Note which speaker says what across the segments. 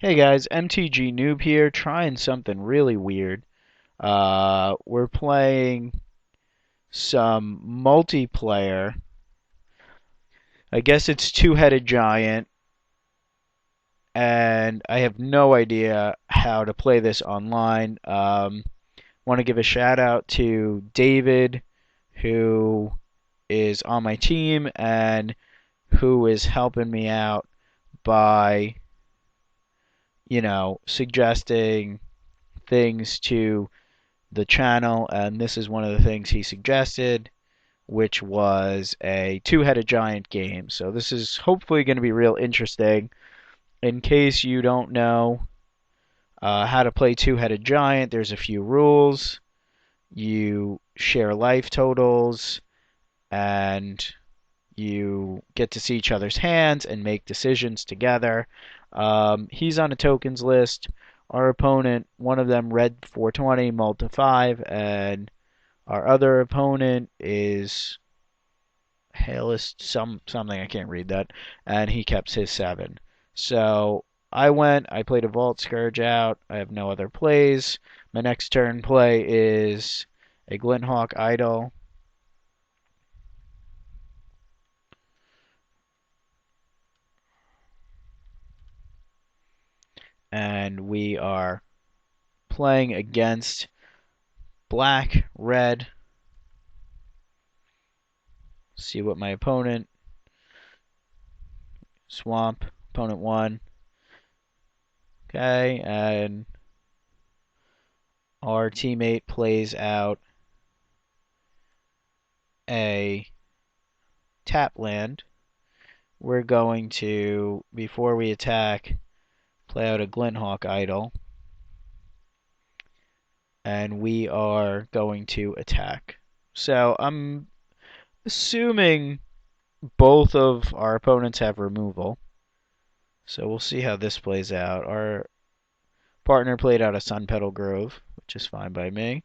Speaker 1: Hey guys, mtgnoob here, trying something really weird. We're playing some multiplayer. I guess it's two-headed giant, and I have no idea how to play this online. Want to give a shout out to David, who is on my team and who is helping me out by, suggesting things to the channel, and this is one of the things he suggested, which was a two-headed giant game. So this is hopefully going to be real interesting. In case you don't know how to play two-headed giant, there's a few rules. You share life totals, and you get to see each other's hands and make decisions together. He's on a tokens list. Our opponent, one of them red 420, mulled to 5, and our other opponent is Halist something, I can't read that, and he kept his 7. So I played a Vault Scourge out. I have no other plays. My next turn play is a Glinthawk Idol. And we are playing against black, red. See what my opponent, swamp, opponent 1. Okay, and our teammate plays out a tap land. We're going to, before we attack, play out a Glinthawk Idol. And we are going to attack. So I'm assuming both of our opponents have removal. So we'll see how this plays out. Our partner played out a Sun Petal Grove, which is fine by me.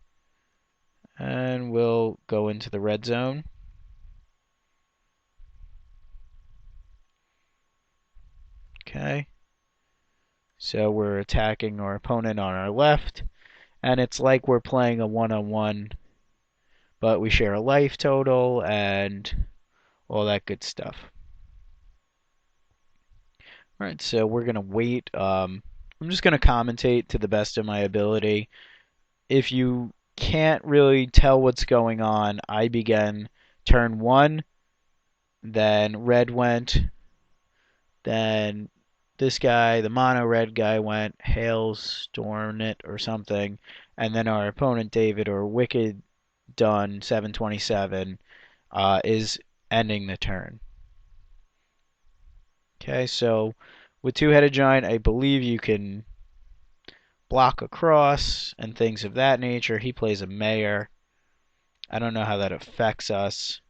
Speaker 1: And we'll go into the red zone. Okay. So we're attacking our opponent on our left. And it's like we're playing a one-on-one, but we share a life total and all that good stuff. All right, so we're going to wait. I'm just going to commentate to the best of my ability. If you can't really tell what's going on, I began turn 1, then red went, then this guy, the mono red guy, went hailstorm it or something, and then our opponent David, or Wicked Done 727, is ending the turn. Okay, so with two-headed giant, I believe you can block across and things of that nature. He plays a mayor. I don't know how that affects us.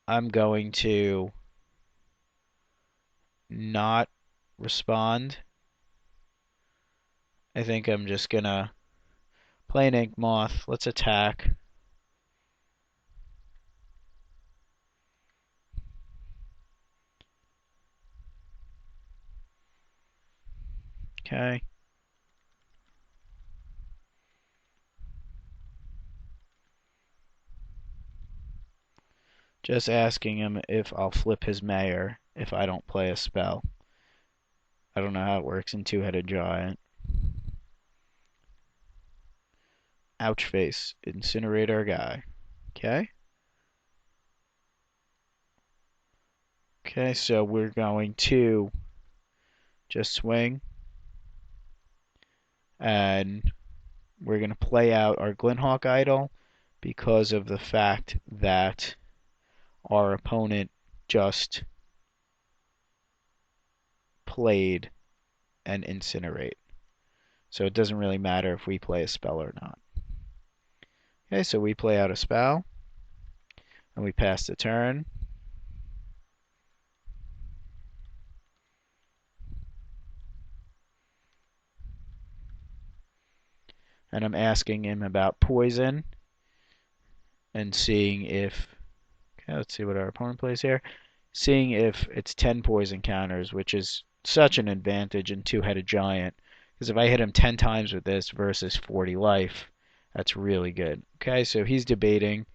Speaker 1: I'm going to not respond. I think I'm just gonna play an Ink Moth. Let's attack. Okay. Just asking him if I'll flip his mayor if I don't play a spell. I don't know how it works in two-headed giant. Ouch face. Incinerate our guy. Okay. Okay, so we're going to just swing. And we're going to play out our Glinthawk Idol because of the fact that our opponent just played an Incinerate. So it doesn't really matter if we play a spell or not. Okay, so we play out a spell, and we pass the turn. And I'm asking him about poison and seeing if, okay, let's see what our opponent plays here. Seeing if it's 10 poison counters, which is such an advantage in two-headed giant. Because if I hit him 10 times with this versus 40 life, that's really good. Okay, so he's debating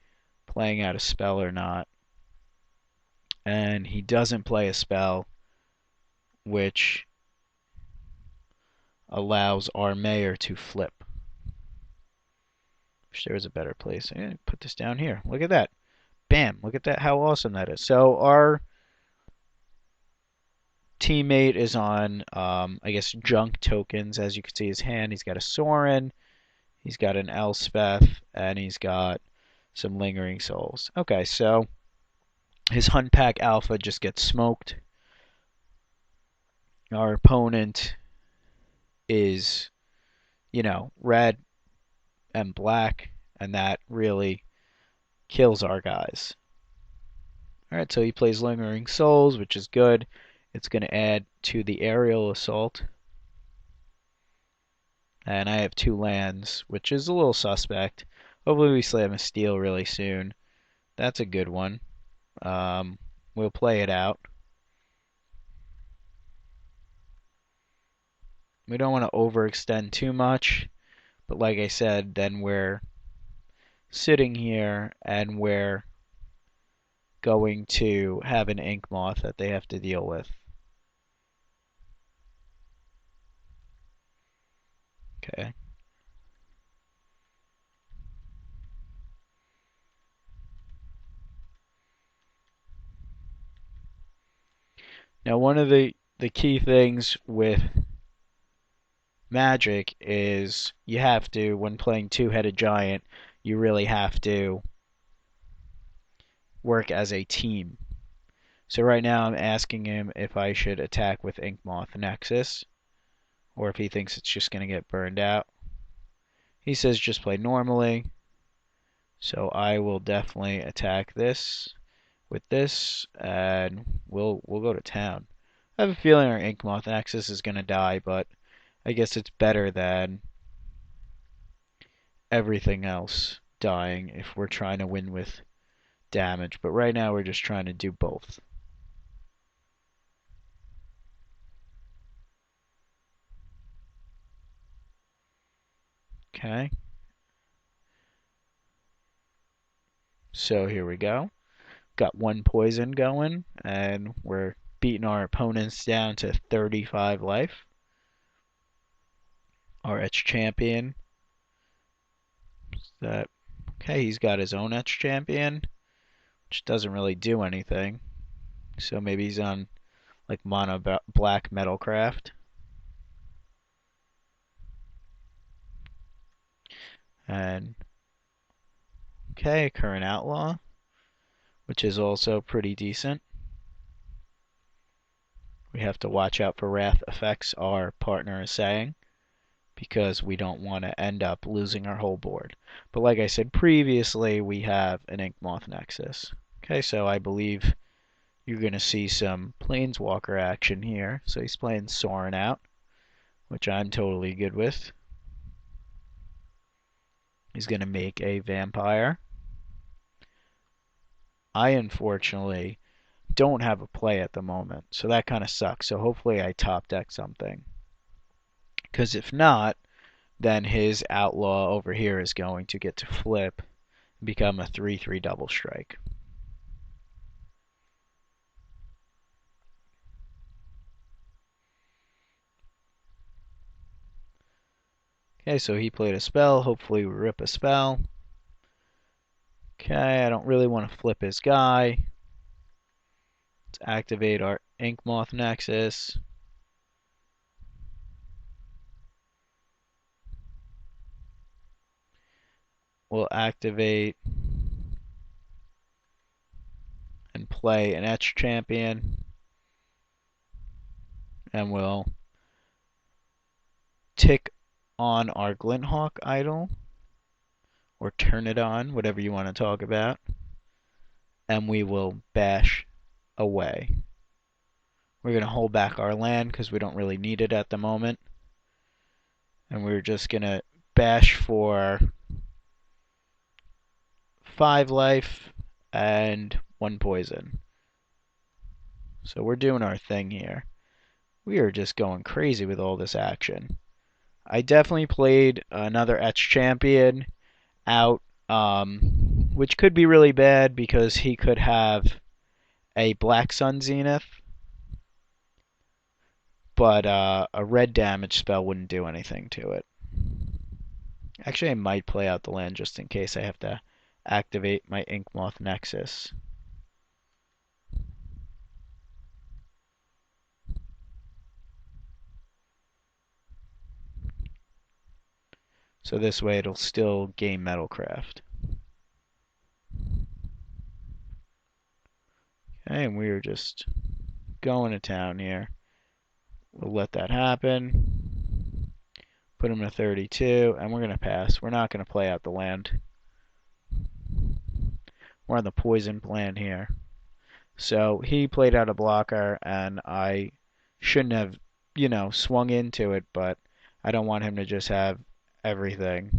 Speaker 1: playing out a spell or not. And he doesn't play a spell, which allows our mayor to flip. Wish there was a better place. I'm gonna put this down here. Look at that. Bam. Look at that. How awesome that is. So our teammate is on, I guess, junk tokens. As you can see his hand, he's got a Sorin, he's got an Elspeth, and he's got some Lingering Souls. Okay, so his Hunt Pack Alpha just gets smoked. Our opponent is, red and black, and that really kills our guys. Alright, so he plays Lingering Souls, which is good. It's going to add to the aerial assault. And I have 2 lands, which is a little suspect. Hopefully we slam a steal really soon. That's a good one. We'll play it out. We don't want to overextend too much, but like I said, then we're sitting here and we're going to have an ink moth that they have to deal with. Okay. Now one of the key things with Magic is you have to, when playing two-headed giant, you really have to work as a team. So right now I'm asking him if I should attack with Inkmoth Nexus, or if he thinks it's just going to get burned out. He says just play normally, so I will definitely attack this with this, and we'll go to town. I have a feeling our Inkmoth Nexus is going to die, but I guess it's better than everything else dying if we're trying to win with damage. But right now we're just trying to do both. Okay. So here we go. Got 1 poison going, and we're beating our opponents down to 35 life. Our Etch Champion. Okay, he's got his own Etch Champion, which doesn't really do anything. So maybe he's on like mono black Metalcraft. And okay, current outlaw, which is also pretty decent. We have to watch out for wrath effects, our partner is saying, because we don't want to end up losing our whole board. But like I said previously, we have an Inkmoth Nexus. Okay, so I believe you're going to see some Planeswalker action here. So he's playing Sorin out, which I'm totally good with. He's going to make a Vampire. I unfortunately don't have a play at the moment, so that kind of sucks. So hopefully I top deck something. Because if not, then his outlaw over here is going to get to flip and become a 3/3 double strike. Okay, so he played a spell. Hopefully we rip a spell. Okay, I don't really want to flip his guy. Let's activate our Inkmoth Nexus. We'll activate and play an Etch Champion. And we'll tick on our Glinthawk idol, or turn it on, whatever you want to talk about, and we will bash away. We're going to hold back our land because we don't really need it at the moment. And we're just going to bash for 5 life and 1 poison. So we're doing our thing here. We are just going crazy with all this action. I definitely played another Etch Champion out, which could be really bad because he could have a Black Sun Zenith, but a red damage spell wouldn't do anything to it. Actually, I might play out the land just in case I have to activate my Inkmoth Nexus. So this way it'll still gain Metalcraft. Okay, and we're just going to town here. We'll let that happen. Put him to 32, and we're going to pass. We're not going to play out the land. We're on the poison plan here. So he played out a blocker, and I shouldn't have, swung into it, but I don't want him to just have everything.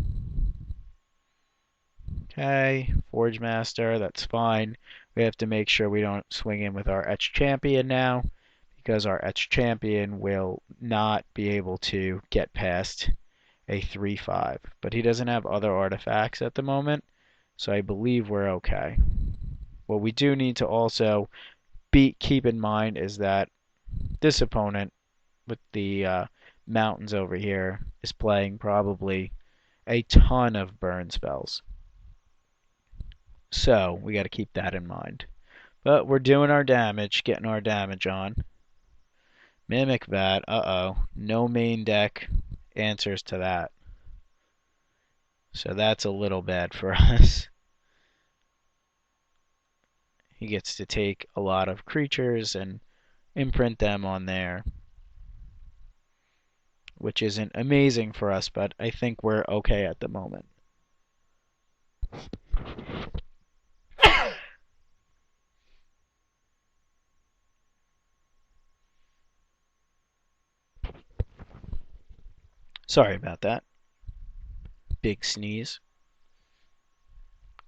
Speaker 1: Okay, Forge Master, that's fine. We have to make sure we don't swing in with our Etch Champion now, because our Etch Champion will not be able to get past a 3/5. But he doesn't have other artifacts at the moment, so I believe we're okay. What we do need to also keep in mind is that this opponent with the mountains over here is playing probably a ton of burn spells. So we got to keep that in mind. But we're doing our damage, getting our damage on. Mimic Vat, uh-oh. No main deck answers to that. So that's a little bad for us. He gets to take a lot of creatures and imprint them on there, which isn't amazing for us, but I think we're okay at the moment. Sorry about that. Big sneeze.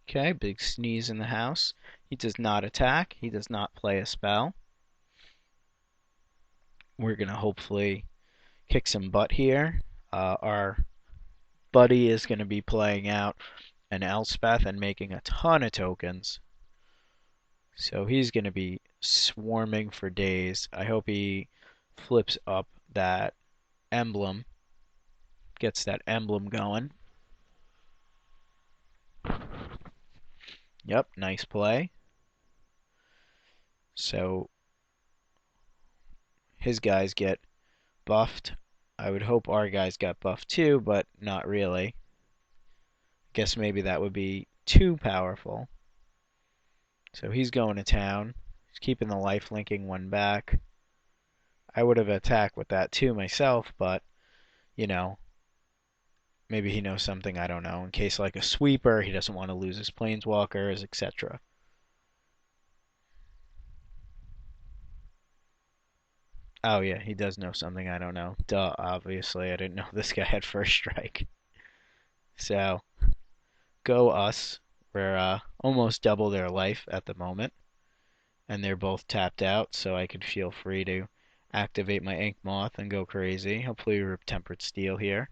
Speaker 1: Okay, big sneeze in the house. He does not attack. He does not play a spell. We're going to hopefully kick some butt here. Our buddy is going to be playing out an Elspeth and making a ton of tokens. So he's going to be swarming for days. I hope he flips up that emblem, gets that emblem going. Yep, nice play. So his guys get buffed. I would hope our guys got buffed too, but not really. Guess maybe that would be too powerful. So he's going to town. He's keeping the life linking one back. I would have attacked with that too myself, but, maybe he knows something I don't know. In case like a sweeper, he doesn't want to lose his planeswalkers, etc. Oh yeah, he does know something I don't know. Duh, obviously. I didn't know this guy had first strike. So, go us. We're almost double their life at the moment. And they're both tapped out, so I could feel free to activate my Ink Moth and go crazy. Hopefully rip Tempered Steel here.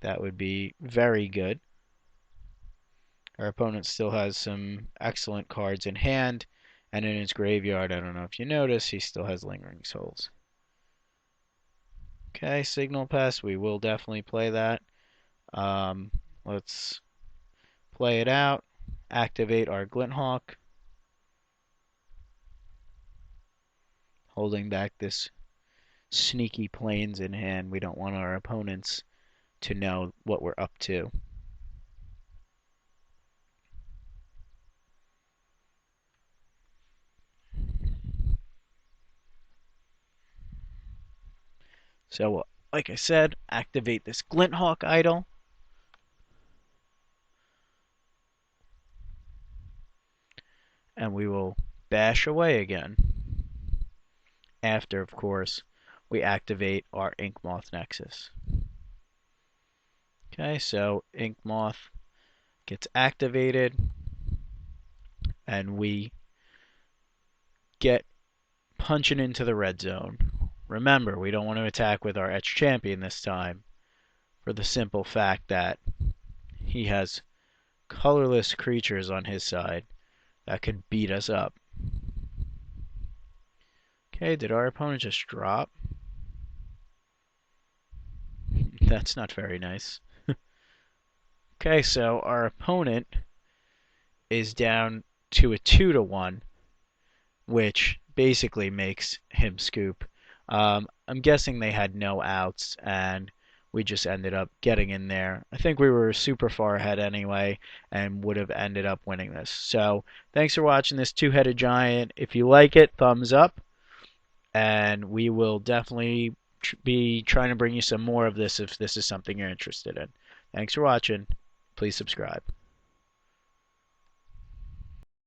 Speaker 1: That would be very good. Our opponent still has some excellent cards in hand, and in his graveyard, I don't know if you notice, he still has Lingering Souls. Okay, Signal Pest, we will definitely play that. Let's play it out. Activate our Glinthawk. Holding back this sneaky planes in hand. We don't want our opponents to know what we're up to. So, like I said, activate this Glinthawk idol. And we will bash away again. After, of course, we activate our Inkmoth Nexus. Okay, so Inkmoth gets activated, and we get punching into the red zone. Remember, we don't want to attack with our Etched Champion this time, for the simple fact that he has colorless creatures on his side that could beat us up. Okay, did our opponent just drop? That's not very nice. Okay, so our opponent is down to a 2-1, which basically makes him scoop. I'm guessing they had no outs, and we just ended up getting in there. I think we were super far ahead anyway, and would have ended up winning this. So thanks for watching this two-headed giant. If you like it, thumbs up, and we will definitely be trying to bring you some more of this if this is something you're interested in. Thanks for watching. Please subscribe.